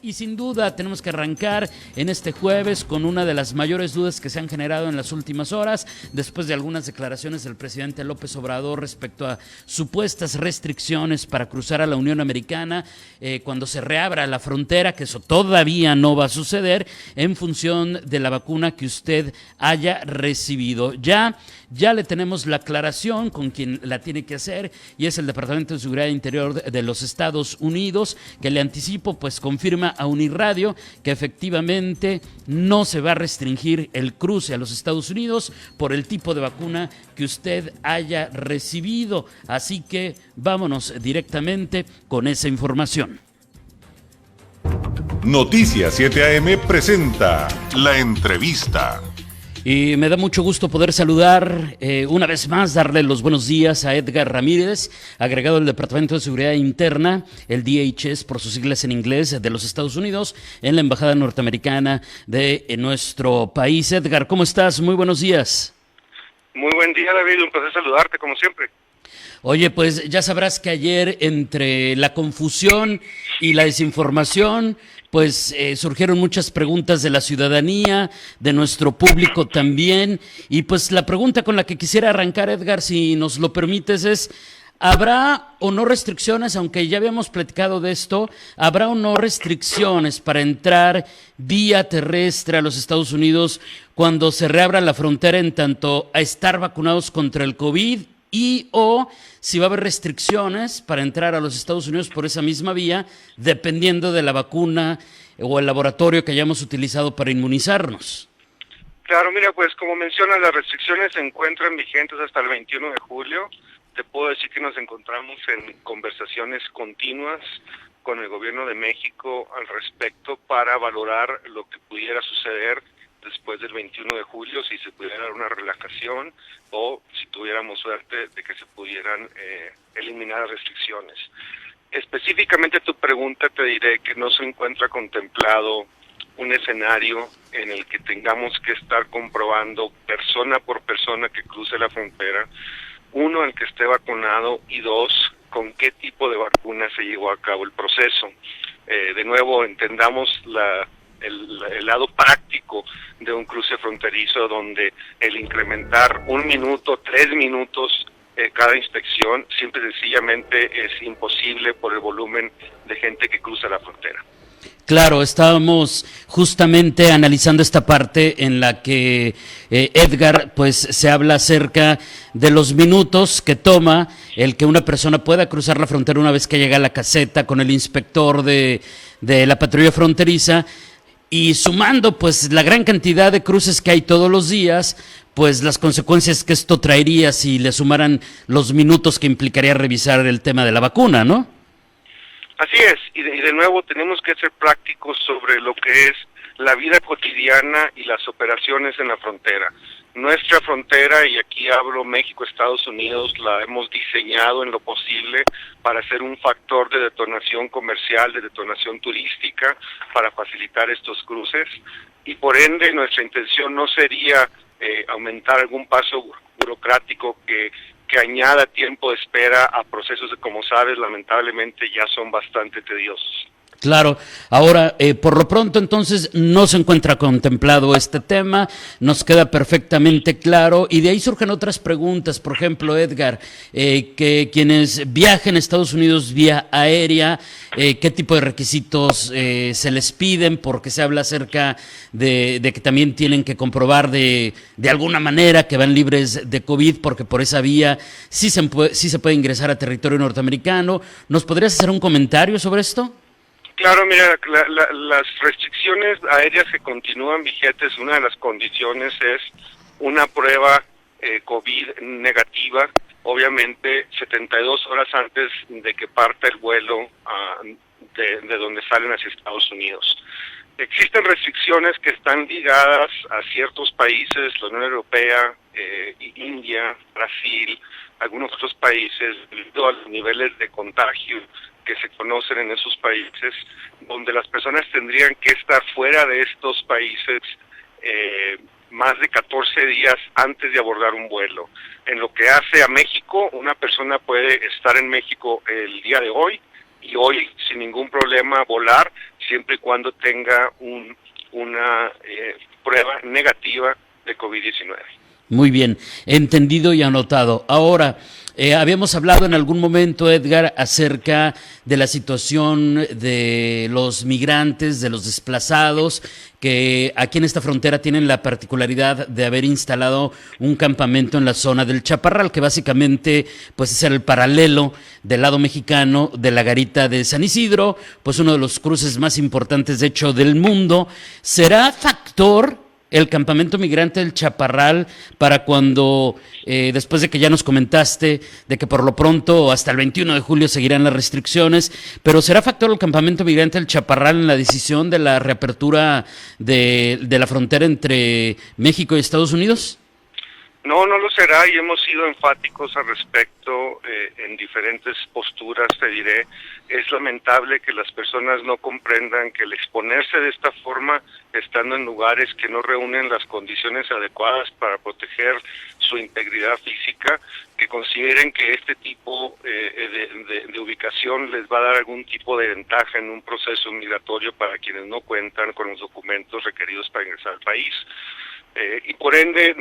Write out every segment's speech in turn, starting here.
Y sin duda tenemos que arrancar en este jueves con una de las mayores dudas que se han generado en las últimas horas, después de algunas declaraciones del presidente López Obrador respecto a supuestas restricciones para cruzar a la Unión Americana cuando se reabra la frontera, que eso todavía no va a suceder en función de la vacuna que usted haya recibido. Ya le tenemos la aclaración con quien la tiene que hacer, y es el Departamento de Seguridad Interior de los Estados Unidos, que le anticipo, pues confirma a Unirradio que efectivamente no se va a restringir el cruce a los Estados Unidos por el tipo de vacuna que usted haya recibido. Así que vámonos directamente con esa información. Noticias 7 AM presenta La Entrevista. Y me da mucho gusto poder saludar una vez más, darle los buenos días a Edgar Ramírez, agregado del Departamento de Seguridad Interna, el DHS por sus siglas en inglés, de los Estados Unidos, en la Embajada Norteamericana de nuestro país. Edgar, ¿cómo estás? Muy buenos días. Muy buen día, David, un placer saludarte como siempre. Oye, pues ya sabrás que ayer, entre la confusión y la desinformación, pues surgieron muchas preguntas de la ciudadanía, de nuestro público también, y pues la pregunta con la que quisiera arrancar, Edgar, si nos lo permites, es: ¿habrá o no restricciones, aunque ya habíamos platicado de esto, habrá o no restricciones para entrar vía terrestre a los Estados Unidos cuando se reabra la frontera, en tanto a estar vacunados contra el COVID? Y o si va a haber restricciones para entrar a los Estados Unidos por esa misma vía, dependiendo de la vacuna o el laboratorio que hayamos utilizado para inmunizarnos. Claro, mira, pues como mencionas, las restricciones se encuentran vigentes hasta el 21 de julio. Te puedo decir que nos encontramos en conversaciones continuas con el gobierno de México al respecto para valorar lo que pudiera suceder después del 21 de julio, si se pudiera dar una relajación o si tuviéramos suerte de que se pudieran eliminar las restricciones. Específicamente a tu pregunta te diré que no se encuentra contemplado un escenario en el que tengamos que estar comprobando persona por persona que cruce la frontera, uno, el que esté vacunado, y dos, con qué tipo de vacuna se llevó a cabo el proceso. De nuevo, entendamos el lado práctico de un cruce fronterizo, donde el incrementar 1 minuto, 3 minutos cada inspección, simple y sencillamente es imposible por el volumen de gente que cruza la frontera. Claro, estábamos justamente analizando esta parte en la que Edgar, pues se habla acerca de los minutos que toma el que una persona pueda cruzar la frontera una vez que llega a la caseta con el inspector de la patrulla fronteriza, y sumando pues la gran cantidad de cruces que hay todos los días, pues las consecuencias que esto traería si le sumaran los minutos que implicaría revisar el tema de la vacuna, ¿no? Así es, y de nuevo tenemos que ser prácticos sobre lo que es la vida cotidiana y las operaciones en la frontera. Nuestra frontera, y aquí hablo México-Estados Unidos, la hemos diseñado en lo posible para ser un factor de detonación comercial, de detonación turística, para facilitar estos cruces, y por ende nuestra intención no sería aumentar algún paso burocrático que añada tiempo de espera a procesos que, como sabes, lamentablemente ya son bastante tediosos. Claro. Ahora, por lo pronto, entonces, no se encuentra contemplado este tema, nos queda perfectamente claro, y de ahí surgen otras preguntas. Por ejemplo, Edgar, que quienes viajen a Estados Unidos vía aérea, ¿qué tipo de requisitos se les piden? Porque se habla acerca de que también tienen que comprobar de alguna manera que van libres de COVID, porque por esa vía sí se puede ingresar a territorio norteamericano. ¿Nos podrías hacer un comentario sobre esto? Claro, mira, las restricciones aéreas que continúan vigentes, una de las condiciones es una prueba COVID negativa, obviamente 72 horas antes de que parta el vuelo de donde salen hacia Estados Unidos. Existen restricciones que están ligadas a ciertos países, la Unión Europea, India, Brasil, algunos otros países, debido a los niveles de contagio que se conocen en esos países, donde las personas tendrían que estar fuera de estos países más de 14 días antes de abordar un vuelo. En lo que hace a México, una persona puede estar en México el día de hoy y hoy sin ningún problema volar, siempre y cuando tenga una prueba negativa de COVID-19. Muy bien, entendido y anotado. Ahora, habíamos hablado en algún momento, Edgar, acerca de la situación de los migrantes, de los desplazados, que aquí en esta frontera tienen la particularidad de haber instalado un campamento en la zona del Chaparral, que básicamente pues es el paralelo del lado mexicano de la garita de San Isidro, pues uno de los cruces más importantes, de hecho, del mundo. ¿Será factor el campamento migrante del Chaparral para cuando, después de que ya nos comentaste de que por lo pronto hasta el 21 de julio seguirán las restricciones, pero será factor el campamento migrante del Chaparral en la decisión de la reapertura de la frontera entre México y Estados Unidos? No, no lo será, y hemos sido enfáticos al respecto en diferentes posturas, te diré. Es lamentable que las personas no comprendan que el exponerse de esta forma, estando en lugares que no reúnen las condiciones adecuadas para proteger su integridad física, que consideren que este tipo de ubicación les va a dar algún tipo de ventaja en un proceso migratorio para quienes no cuentan con los documentos requeridos para ingresar al país. Y por ende,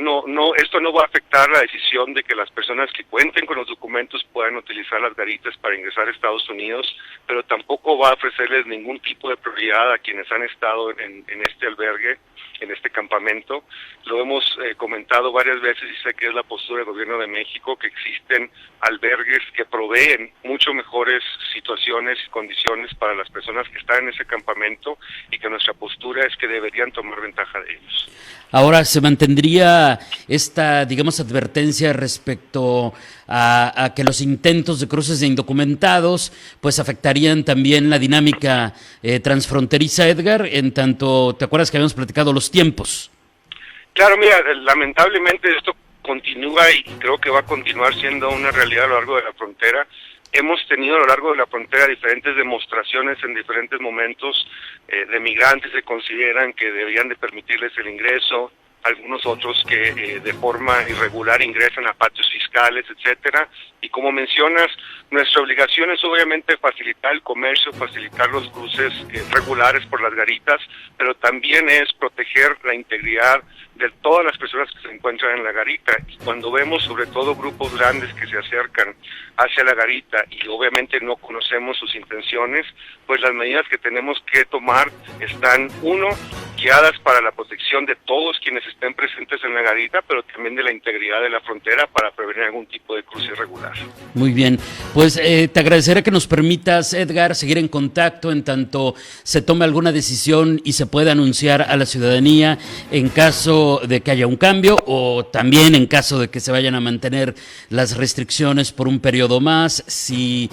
esto no va a afectar la decisión de que las personas que cuenten con los documentos puedan utilizar las garitas para ingresar a Estados Unidos, pero tampoco va a ofrecerles ningún tipo de prioridad a quienes han estado en este albergue, en este campamento. Lo hemos comentado varias veces y sé que es la postura del Gobierno de México, que existen albergues que proveen mucho mejores situaciones y condiciones para las personas que están en ese campamento, y que nuestra postura es que deberían tomar ventaja de ellos. Ahora, ¿se mantendría esta, digamos, advertencia respecto a que los intentos de cruces de indocumentados pues afectarían también la dinámica transfronteriza, Edgar? En tanto, ¿te acuerdas que habíamos platicado los tiempos? Claro, mira, lamentablemente esto continúa y creo que va a continuar siendo una realidad a lo largo de la frontera. Hemos tenido a lo largo de la frontera diferentes demostraciones en diferentes momentos de migrantes que consideran que deberían de permitirles el ingreso, algunos otros que de forma irregular ingresan a patios fiscales, etcétera. Y como mencionas, nuestra obligación es obviamente facilitar el comercio, facilitar los cruces regulares por las garitas, pero también es proteger la integridad de todas las personas que se encuentran en la garita. Y cuando vemos sobre todo grupos grandes que se acercan hacia la garita y obviamente no conocemos sus intenciones, pues las medidas que tenemos que tomar están, uno, guiadas para la protección de todos quienes estén presentes en la garita, pero también de la integridad de la frontera para prevenir algún tipo de cruce irregular. Muy bien, pues te agradeceré que nos permitas, Edgar, seguir en contacto en tanto se tome alguna decisión y se pueda anunciar a la ciudadanía en caso de que haya un cambio, o también en caso de que se vayan a mantener las restricciones por un periodo más, si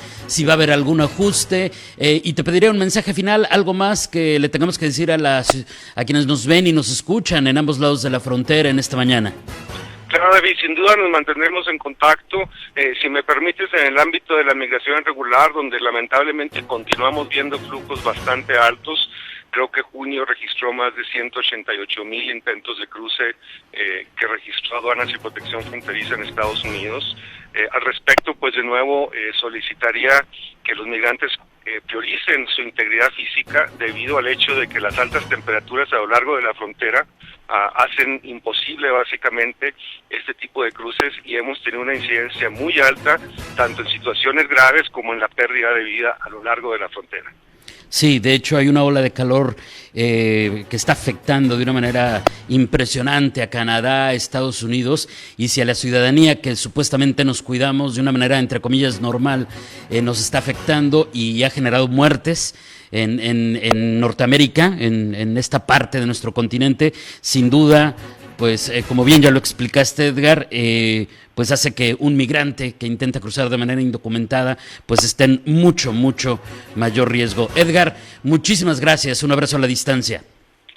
va a haber algún ajuste, y te pediría un mensaje final, algo más que le tengamos que decir a quienes nos ven y nos escuchan en ambos lados de la frontera en esta mañana. Claro, David, sin duda nos mantendremos en contacto. Si me permites, en el ámbito de la migración irregular, donde lamentablemente continuamos viendo flujos bastante altos. Creo que junio registró más de 188,000 intentos de cruce que registró Aduanas y Protección Fronteriza en Estados Unidos. Al respecto, pues de nuevo solicitaría que los migrantes prioricen su integridad física, debido al hecho de que las altas temperaturas a lo largo de la frontera hacen imposible básicamente este tipo de cruces, y hemos tenido una incidencia muy alta tanto en situaciones graves como en la pérdida de vida a lo largo de la frontera. Sí, de hecho hay una ola de calor que está afectando de una manera impresionante a Canadá, a Estados Unidos, y si a la ciudadanía que supuestamente nos cuidamos de una manera entre comillas normal nos está afectando y ha generado muertes en Norteamérica, en esta parte de nuestro continente, sin duda, pues como bien ya lo explicaste, Edgar, pues hace que un migrante que intenta cruzar de manera indocumentada pues esté en mucho mayor riesgo. Edgar, muchísimas gracias, un abrazo a la distancia.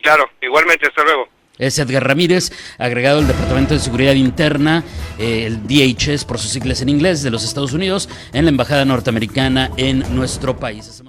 Claro, igualmente, hasta luego. Es Edgar Ramírez, agregado del Departamento de Seguridad Interna, el DHS por sus siglas en inglés, de los Estados Unidos, en la Embajada Norteamericana en nuestro país.